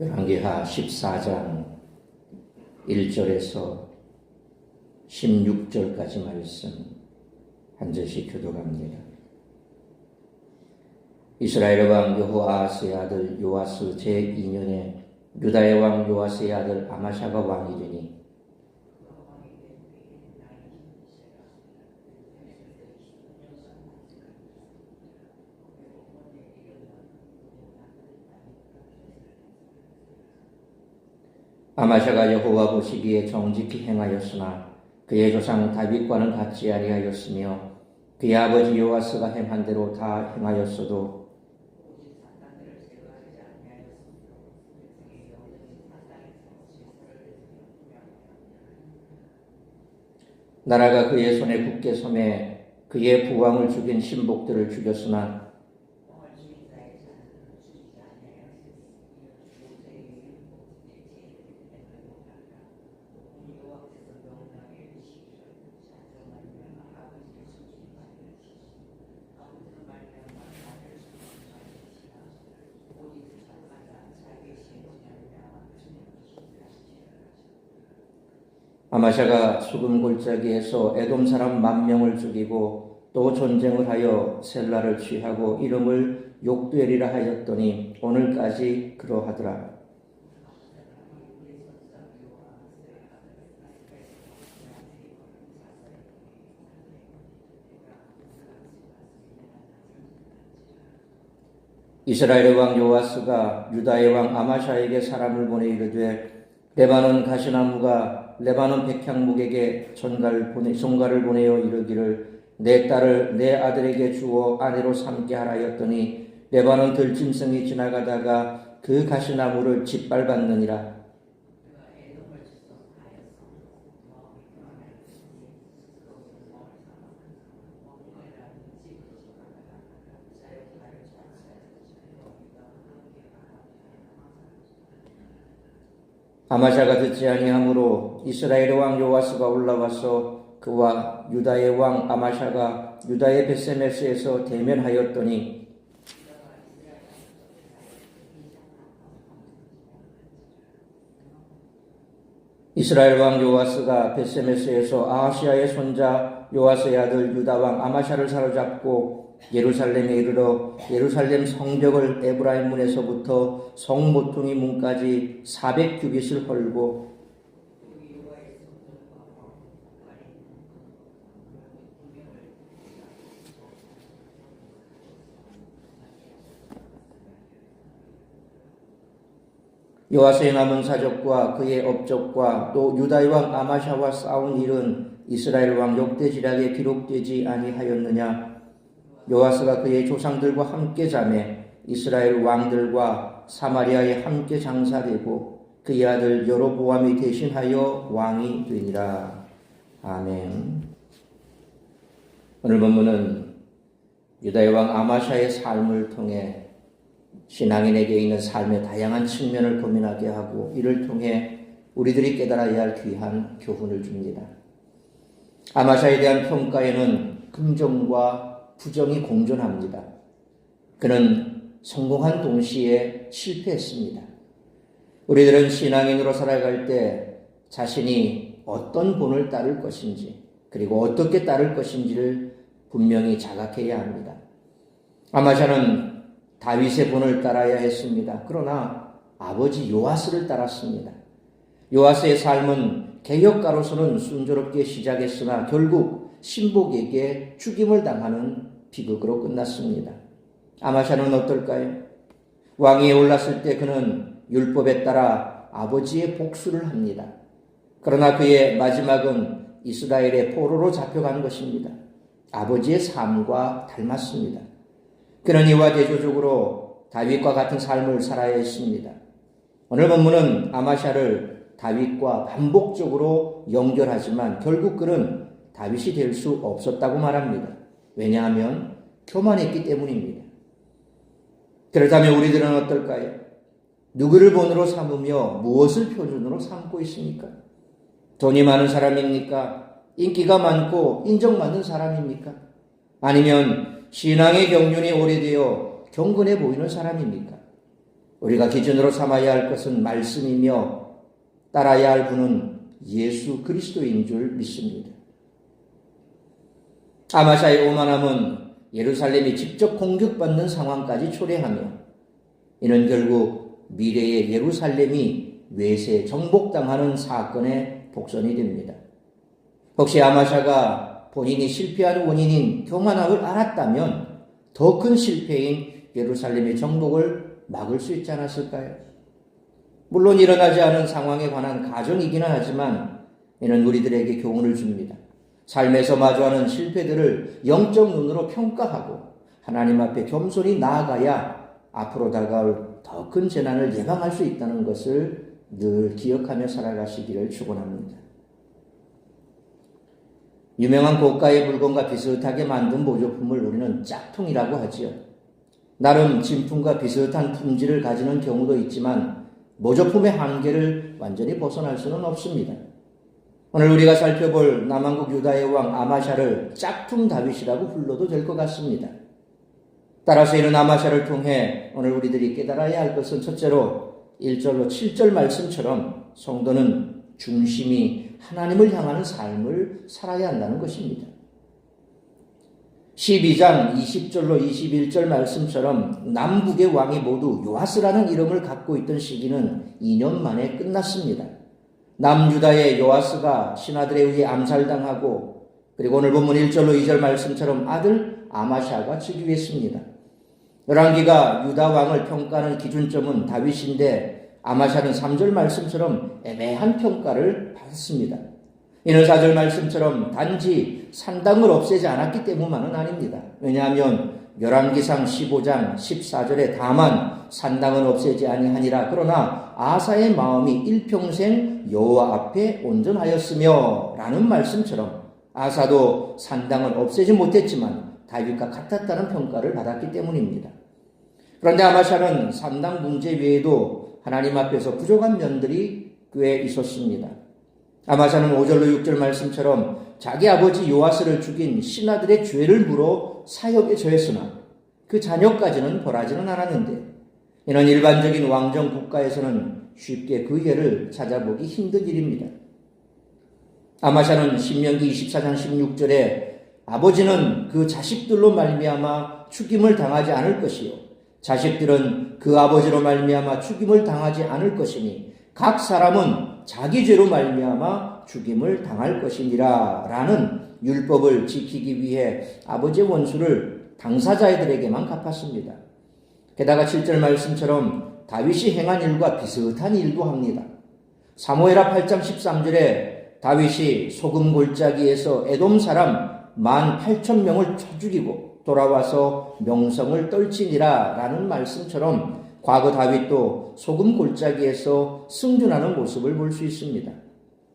열왕기하 14장 1절에서 16절까지 말씀 한 절씩 교독합니다. 이스라엘 왕 여호아스의 아들 요아스 제2년에 유다의 왕 요아스의 아들 아마샤가 왕이 되니 아마샤가 여호와 보시기에 정직히 행하였으나 그의 조상 다윗과는 같지 아니하였으며 그의 아버지 요아스가 행한 대로 다 행하였어도 나라가 그의 손에 굳게 섬에 그의 부왕을 죽인 신복들을 죽였으나 아마샤가 수금 골짜기에서 에돔 사람 10,000명을 죽이고 또 전쟁을 하여 셀라를 취하고 이름을 욕되리라 하였더니 오늘까지 그러하더라. 이스라엘의 왕 요아스가 유다의 왕 아마샤에게 사람을 보내 이르되 레바논 가시나무가 레바논 백향목에게 son가를 보내어 이르기를 내 딸을 내 아들에게 주어 아내로 삼게 하라 하였더니 레바논 들짐승이 지나가다가 그 가시나무를 짓밟았느니라. 아마샤가 듣지 아니하므로 이스라엘의 왕 요아스가 올라와서 그와 유다의 왕 아마샤가 유다의 벳세메스에서 대면하였더니 이스라엘 왕 요아스가 벳세메스에서 아하시아의 손자 요아스의 아들 유다 왕 아마샤를 사로잡고 예루살렘에 이르러 예루살렘 성벽을 에브라임 문에서부터 성 모퉁이 문까지 400규빗을 헐고 요아스의 남은 사적과 그의 업적과 또 유다의 왕 아마샤와 싸운 일은 이스라엘 왕 역대지략에 기록되지 아니하였느냐. 요아스가 그의 조상들과 함께 자매 이스라엘 왕들과 사마리아에 함께 장사되고 그의 아들 여로보암이 대신하여 왕이 되니라. 아멘. 오늘 본문은 유다의 왕 아마샤의 삶을 통해 신앙인에게 있는 삶의 다양한 측면을 고민하게 하고 이를 통해 우리들이 깨달아야 할 귀한 교훈을 줍니다. 아마샤에 대한 평가에는 긍정과 부정이 공존합니다. 그는 성공한 동시에 실패했습니다. 우리들은 신앙인으로 살아갈 때 자신이 어떤 본을 따를 것인지 그리고 어떻게 따를 것인지를 분명히 자각해야 합니다. 아마샤는 다윗의 본을 따라야 했습니다. 그러나 아버지 요아스를 따랐습니다. 요아스의 삶은 개혁가로서는 순조롭게 시작했으나 결국 신복에게 죽임을 당하는 비극으로 끝났습니다. 아마샤는 어떨까요? 왕위에 올랐을 때 그는 율법에 따라 아버지의 복수를 합니다. 그러나 그의 마지막은 이스라엘의 포로로 잡혀간 것입니다. 아버지의 삶과 닮았습니다. 그는 이와 대조적으로 다윗과 같은 삶을 살아야 했습니다. 오늘 본문은 아마샤를 다윗과 반복적으로 연결하지만 결국 그는 다윗이 될 수 없었다고 말합니다. 왜냐하면 교만했기 때문입니다. 그렇다면 우리들은 어떨까요? 누구를 본으로 삼으며 무엇을 표준으로 삼고 있습니까? 돈이 많은 사람입니까? 인기가 많고 인정받는 사람입니까? 아니면 신앙의 경륜이 오래되어 경건해 보이는 사람입니까? 우리가 기준으로 삼아야 할 것은 말씀이며 따라야 할 분은 예수 그리스도인 줄 믿습니다. 아마샤의 오만함은 예루살렘이 직접 공격받는 상황까지 초래하며 이는 결국 미래의 예루살렘이 외세에 정복당하는 사건의 복선이 됩니다. 혹시 아마샤가 본인이 실패한 원인인 교만함을 알았다면 더 큰 실패인 예루살렘의 정복을 막을 수 있지 않았을까요? 물론 일어나지 않은 상황에 관한 가정이기는 하지만 이는 우리들에게 교훈을 줍니다. 삶에서 마주하는 실패들을 영적 눈으로 평가하고 하나님 앞에 겸손히 나아가야 앞으로 다가올 더 큰 재난을 예방할 수 있다는 것을 늘 기억하며 살아가시기를 축원합니다. 유명한 고가의 물건과 비슷하게 만든 모조품을 우리는 짝퉁이라고 하지요. 나름 진품과 비슷한 품질을 가지는 경우도 있지만 모조품의 한계를 완전히 벗어날 수는 없습니다. 오늘 우리가 살펴볼 남왕국 유다의 왕 아마샤를 짝퉁 다윗이라고 불러도 될 것 같습니다. 따라서 이런 아마샤를 통해 오늘 우리들이 깨달아야 할 것은 첫째로 1절로 7절 말씀처럼 성도는 중심이 하나님을 향하는 삶을 살아야 한다는 것입니다. 12장 20절로 21절 말씀처럼 남북의 왕이 모두 요아스라는 이름을 갖고 있던 시기는 2년 만에 끝났습니다. 남유다의 요아스가 신하들에 의해 암살당하고 그리고 오늘 본문 1절로 2절 말씀처럼 아들 아마샤가 즉위했습니다. 열왕기가 유다 왕을 평가하는 기준점은 다윗인데 아마샤는 3절 말씀처럼 애매한 평가를 받았습니다. 이는 4절 말씀처럼 단지 산당을 없애지 않았기 때문만은 아닙니다. 왜냐하면 열왕기상 15장 14절에 다만 산당은 없애지 아니하니라 그러나 아사의 마음이 일평생 여호와 앞에 온전하였으며 라는 말씀처럼 아사도 산당을 없애지 못했지만 다윗과 같았다는 평가를 받았기 때문입니다. 그런데 아마샤는 산당 문제 외에도 하나님 앞에서 부족한 면들이 꽤 있었습니다. 아마샤는 5절로 6절 말씀처럼 자기 아버지 요아스를 죽인 신하들의 죄를 물어 사역에 처했으나 그 자녀까지는 벌하지는 않았는데 이는 일반적인 왕정 국가에서는 쉽게 그 예를 찾아보기 힘든 일입니다. 아마샤는 신명기 24장 16절에 아버지는 그 자식들로 말미암아 죽임을 당하지 않을 것이요 자식들은 그 아버지로 말미암아 죽임을 당하지 않을 것이니 각 사람은 자기 죄로 말미암아 죽임을 당할 것이니라 라는 율법을 지키기 위해 아버지의 원수를 당사자들에게만 갚았습니다. 게다가 7절 말씀처럼 다윗이 행한 일과 비슷한 일도 합니다. 사무엘하 8장 13절에 다윗이 소금 골짜기에서 에돔 사람 18,000명을 쳐 죽이고 돌아와서 명성을 떨치니라 라는 말씀처럼 과거 다윗도 소금 골짜기에서 승준하는 모습을 볼 수 있습니다.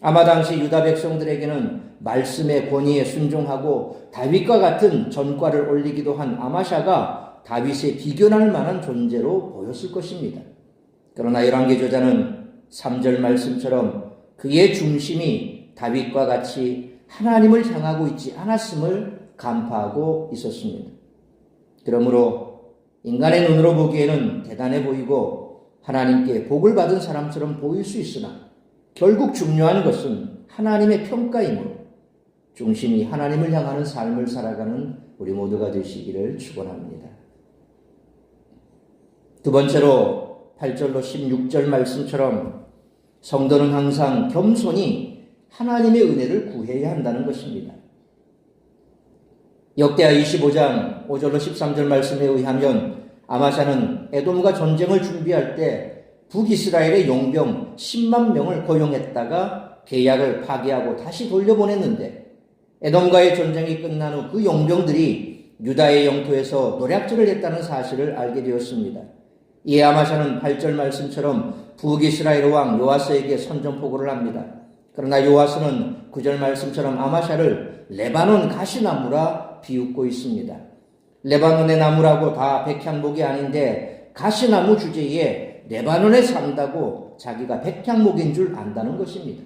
아마 당시 유다 백성들에게는 말씀의 권위에 순종하고 다윗과 같은 전과를 올리기도 한 아마샤가 다윗에 비견할 만한 존재로 보였을 것입니다. 그러나 열왕기 저자는 3절 말씀처럼 그의 중심이 다윗과 같이 하나님을 향하고 있지 않았음을 간파하고 있었습니다. 그러므로 인간의 눈으로 보기에는 대단해 보이고 하나님께 복을 받은 사람처럼 보일 수 있으나 결국 중요한 것은 하나님의 평가이므로 중심이 하나님을 향하는 삶을 살아가는 우리 모두가 되시기를 축원합니다. 두 번째로 8절로 16절 말씀처럼 성도는 항상 겸손히 하나님의 은혜를 구해야 한다는 것입니다. 역대하 25장 5절로 13절 말씀에 의하면 아마샤는 에돔과 전쟁을 준비할 때 북이스라엘의 용병 10만 명을 고용했다가 계약을 파기하고 다시 돌려보냈는데 에돔과의 전쟁이 끝난 후 그 용병들이 유다의 영토에서 노략질을 했다는 사실을 알게 되었습니다. 이에 아마샤는 8절 말씀처럼 북이스라엘 왕 요아스에게 선전포고를 합니다. 그러나 요아스는 9절 말씀처럼 아마샤를 레바논 가시나무라 비웃고 있습니다. 레바논의 나무라고 다 백향목이 아닌데 가시나무 주제에 레바논에 산다고 자기가 백향목인 줄 안다는 것입니다.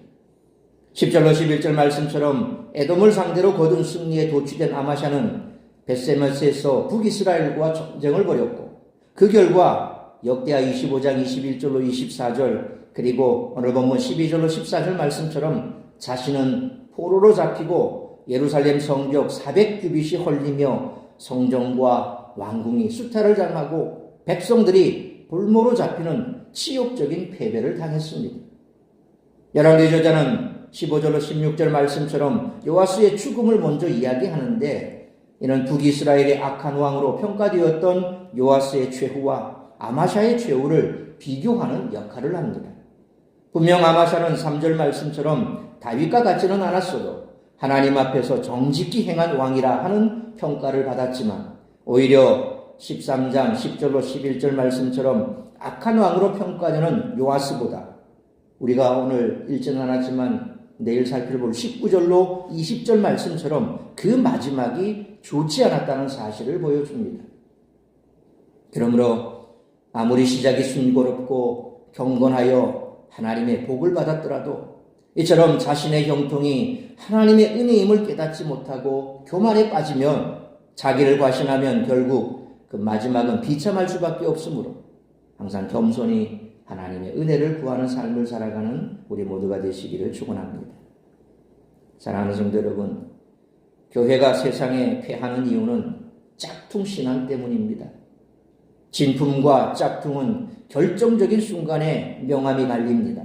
10절로 11절 말씀처럼 에돔을 상대로 거둔 승리에 도취된 아마샤는 벳세메스에서 북이스라엘과 전쟁을 벌였고 그 결과 역대하 25장 21절로 24절 그리고 오늘 본문 12절로 14절 말씀처럼 자신은 포로로 잡히고 예루살렘 성벽 400규빗이 헐리며 성전과 왕궁이 수탈을 당하고 백성들이 볼모로 잡히는 치욕적인 패배를 당했습니다. 열왕기 저자는 15절로 16절 말씀처럼 요아스의 죽음을 먼저 이야기하는데 이는 북이스라엘의 악한 왕으로 평가되었던 요아스의 최후와 아마샤의 최후를 비교하는 역할을 합니다. 분명 아마샤는 3절 말씀처럼 다윗과 같지는 않았어도 하나님 앞에서 정직히 행한 왕이라 하는 평가를 받았지만 오히려 13장 10절로 11절 말씀처럼 악한 왕으로 평가되는 요아스보다 우리가 오늘 읽지는 않았지만 내일 살펴볼 19절로 20절 말씀처럼 그 마지막이 좋지 않았다는 사실을 보여줍니다. 그러므로 아무리 시작이 순조롭고 경건하여 하나님의 복을 받았더라도 이처럼 자신의 형통이 하나님의 은혜임을 깨닫지 못하고 교만에 빠지면 자기를 과신하면 결국 그 마지막은 비참할 수밖에 없으므로 항상 겸손히 하나님의 은혜를 구하는 삶을 살아가는 우리 모두가 되시기를 축원합니다. 사랑하는 성도 여러분, 교회가 세상에 패하는 이유는 짝퉁 신앙 때문입니다. 진품과 짝퉁은 결정적인 순간에 명암이 갈립니다.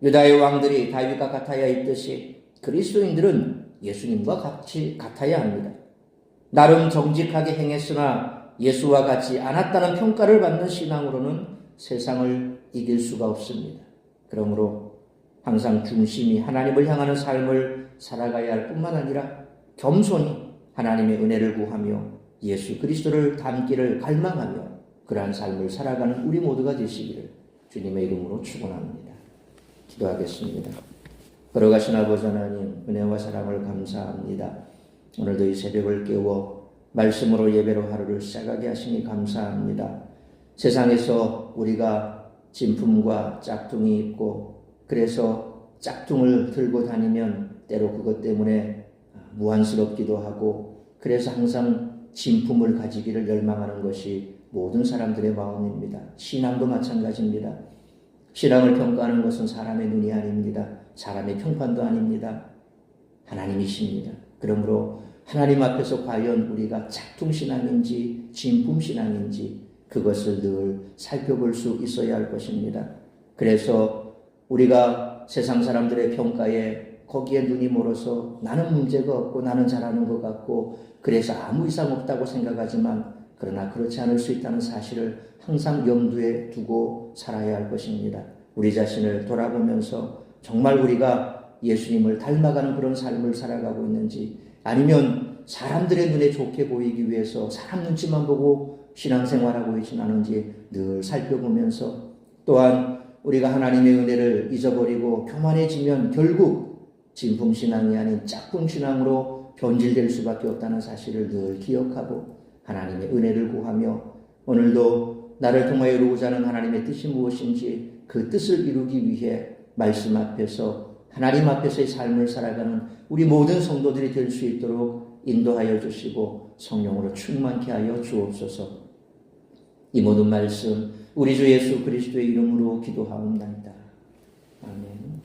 유다의 왕들이 다윗과 같아야 했듯이 그리스도인들은 예수님과 같이 같아야 합니다. 나름 정직하게 행했으나 예수와 같지 않았다는 평가를 받는 신앙으로는 세상을 이길 수가 없습니다. 그러므로 항상 중심이 하나님을 향하는 삶을 살아가야 할 뿐만 아니라 겸손히 하나님의 은혜를 구하며 예수 그리스도를 닮기를 갈망하며 그러한 삶을 살아가는 우리 모두가 되시기를 주님의 이름으로 축원합니다. 기도하겠습니다. 걸어가신 아버지 하나님 은혜와 사랑을 감사합니다. 오늘도 이 새벽을 깨워 말씀으로 예배로 하루를 시작하게 하시니 감사합니다. 세상에서 우리가 진품과 짝퉁이 있고 그래서 짝퉁을 들고 다니면 때로 그것 때문에 무안스럽기도 하고 그래서 항상 진품을 가지기를 열망하는 것이 모든 사람들의 마음입니다. 신앙도 마찬가지입니다. 신앙을 평가하는 것은 사람의 눈이 아닙니다. 사람의 평판도 아닙니다. 하나님이십니다. 그러므로 하나님 앞에서 과연 우리가 짝퉁 신앙인지 진품 신앙인지 그것을 늘 살펴볼 수 있어야 할 것입니다. 그래서 우리가 세상 사람들의 평가에 거기에 눈이 멀어서 나는 문제가 없고 나는 잘하는 것 같고 그래서 아무 이상 없다고 생각하지만 그러나 그렇지 않을 수 있다는 사실을 항상 염두에 두고 살아야 할 것입니다. 우리 자신을 돌아보면서 정말 우리가 예수님을 닮아가는 그런 삶을 살아가고 있는지 아니면 사람들의 눈에 좋게 보이기 위해서 사람 눈치만 보고 신앙생활하고 있지는 않은지 늘 살펴보면서 또한 우리가 하나님의 은혜를 잊어버리고 교만해지면 결국 진품신앙이 아닌 짝퉁신앙으로 변질될 수밖에 없다는 사실을 늘 기억하고 하나님의 은혜를 구하며 오늘도 나를 통하여 이루고자 하는 하나님의 뜻이 무엇인지 그 뜻을 이루기 위해 말씀 앞에서 하나님 앞에서의 삶을 살아가는 우리 모든 성도들이 될 수 있도록 인도하여 주시고 성령으로 충만케 하여 주옵소서. 이 모든 말씀 우리 주 예수 그리스도의 이름으로 기도하옵나이다. 아멘.